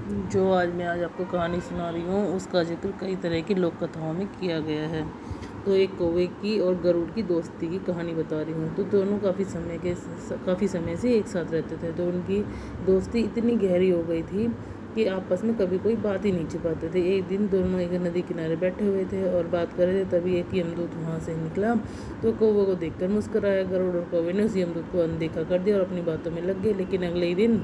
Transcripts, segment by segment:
जो आज आपको कहानी सुना रही हूँ उसका जिक्र कई तरह की लोक कथाओं में किया गया है। तो एक कौवे की और गरुड़ की दोस्ती की कहानी बता रही हूँ। तो दोनों काफ़ी समय से एक साथ रहते थे। तो उनकी दोस्ती इतनी गहरी हो गई थी कि आपस में कभी कोई बात ही नहीं छिपाते थे। एक दिन दोनों एक नदी किनारे बैठे हुए थे और बात कर रहे थे, तभी एक यमदूत वहाँ से निकला। तो कौवे को देखकर मुस्कुराया। गरुड़ और कौवे ने उस यमदूत को अनदेखा कर दिया और अपनी बातों में लग गए। लेकिन अगले ही दिन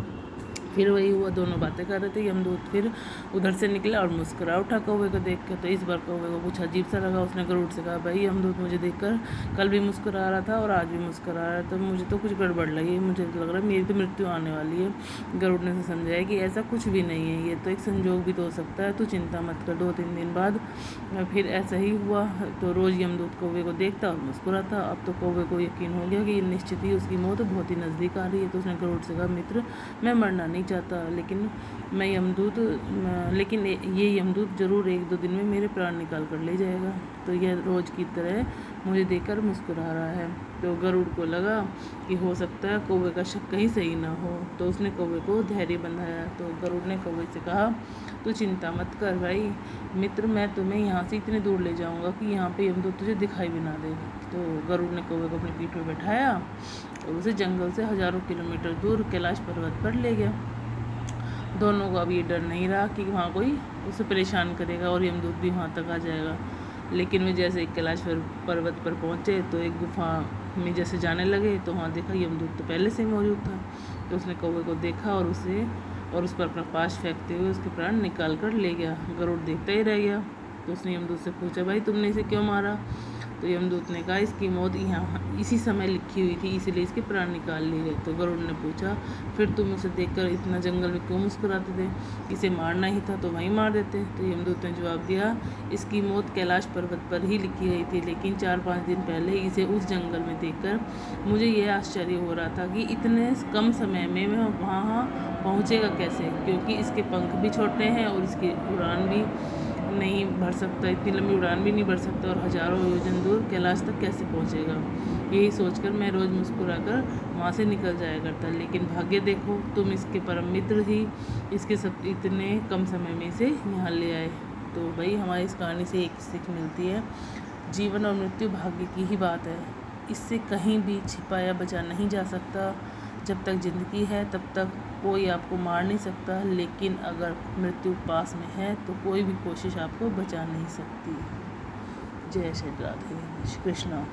फिर वही हुआ, दोनों बातें कर रहे थे। यमदूत फिर उधर से निकला और मुस्कुरा उठा कौवे को देख कर। तो इस बार कौवे को कुछ अजीब सा लगा। उसने गरुड़ से कहा, भाई यमदूत मुझे देखकर कल भी मुस्कुरा रहा था और आज भी मुस्कुरा रहा है, तो मुझे तो कुछ गड़बड़ लगी, मुझे लग रहा है मेरी तो मृत्यु आने वाली है। गरुड़ ने उसे समझाया कि ऐसा कुछ भी नहीं है, ये तो एक संजोग भी तो हो सकता है, तू चिंता मत कर। 2-3 दिन बाद फिर ऐसा ही हुआ। तो रोज़ यमदूत कौवे को देखता और मुस्कुराता। अब तो कौवे को यकीन हो गया कि निश्चित ही उसकी मौत बहुत ही नज़दीक आ रही है। तो उसने गरुड़ से कहा, मित्र मैं मरना नहीं चाहता, लेकिन ये यमदूत ज़रूर 1-2 दिन में मेरे प्राण निकाल कर ले जाएगा। तो यह रोज़ की तरह मुझे देखकर मुस्कुरा रहा है। तो गरुड़ को लगा कि हो सकता है कौवे का शक कहीं सही ना हो। तो उसने कौवे को धैर्य बंधाया। तो गरुड़ ने कौवे से कहा, तू चिंता मत कर भाई मित्र, मैं तुम्हें यहाँ से इतने दूर ले जाऊँगा कि यहाँ पे यमदूत तुझे दिखाई भी ना दे। तो गरुड़ ने कौवे को अपनी पीठ पर बैठाया और उसे जंगल से हज़ारों किलोमीटर दूर कैलाश पर्वत पर ले गया। दोनों को अब ये डर नहीं रहा कि वहाँ कोई उसे परेशान करेगा और यमदूत भी वहाँ तक आ जाएगा। लेकिन वे जैसे कैलाश पर्वत पर पहुँचे तो एक गुफा में जैसे जाने लगे, तो वहाँ देखा यमदूत तो पहले से मौजूद था। तो उसने कौवे को देखा और उस पर अपना पाश फेंकते हुए उसके प्राण निकाल कर ले गया। गरुड़ देखता ही रह गया। तो उसने यमदूत से पूछा, भाई तुमने इसे क्यों मारा? तो यमदूत ने कहा, इसकी मौत यहाँ इसी समय लिखी हुई थी, इसलिए इसके प्राण निकाल लिए गए। तो गरुड़ ने पूछा, फिर तुम उसे देखकर इतना जंगल में क्यों मुस्कुराते थे? इसे मारना ही था तो वहीं मार देते। तो यमदूत ने जवाब दिया, इसकी मौत कैलाश पर्वत पर ही लिखी गई थी, लेकिन 4-5 दिन पहले इसे उस जंगल में देखकर मुझे यह आश्चर्य हो रहा था कि इतने कम समय में वह वहाँ पहुँचेगा कैसे, क्योंकि इसके पंख भी छोटे हैं और इसकी उड़ान भी नहीं भर सकता, इतनी लंबी उड़ान भी नहीं भर सकता, और हज़ारों योजन दूर कैलाश तक कैसे पहुंचेगा। यही सोचकर मैं रोज़ मुस्कुराकर वहाँ से निकल जाया करता। लेकिन भाग्य देखो, तुम इसके परम मित्र ही इसके सब इतने कम समय में इसे यहाँ ले आए। तो भाई हमारी इस कहानी से एक सीख मिलती है, जीवन और मृत्यु भाग्य की ही बात है, इससे कहीं भी छिपा या बचा नहीं जा सकता। जब तक ज़िंदगी है तब तक कोई आपको मार नहीं सकता, लेकिन अगर मृत्यु पास में है तो कोई भी कोशिश आपको बचा नहीं सकती। जय श्री राधे कृष्णा।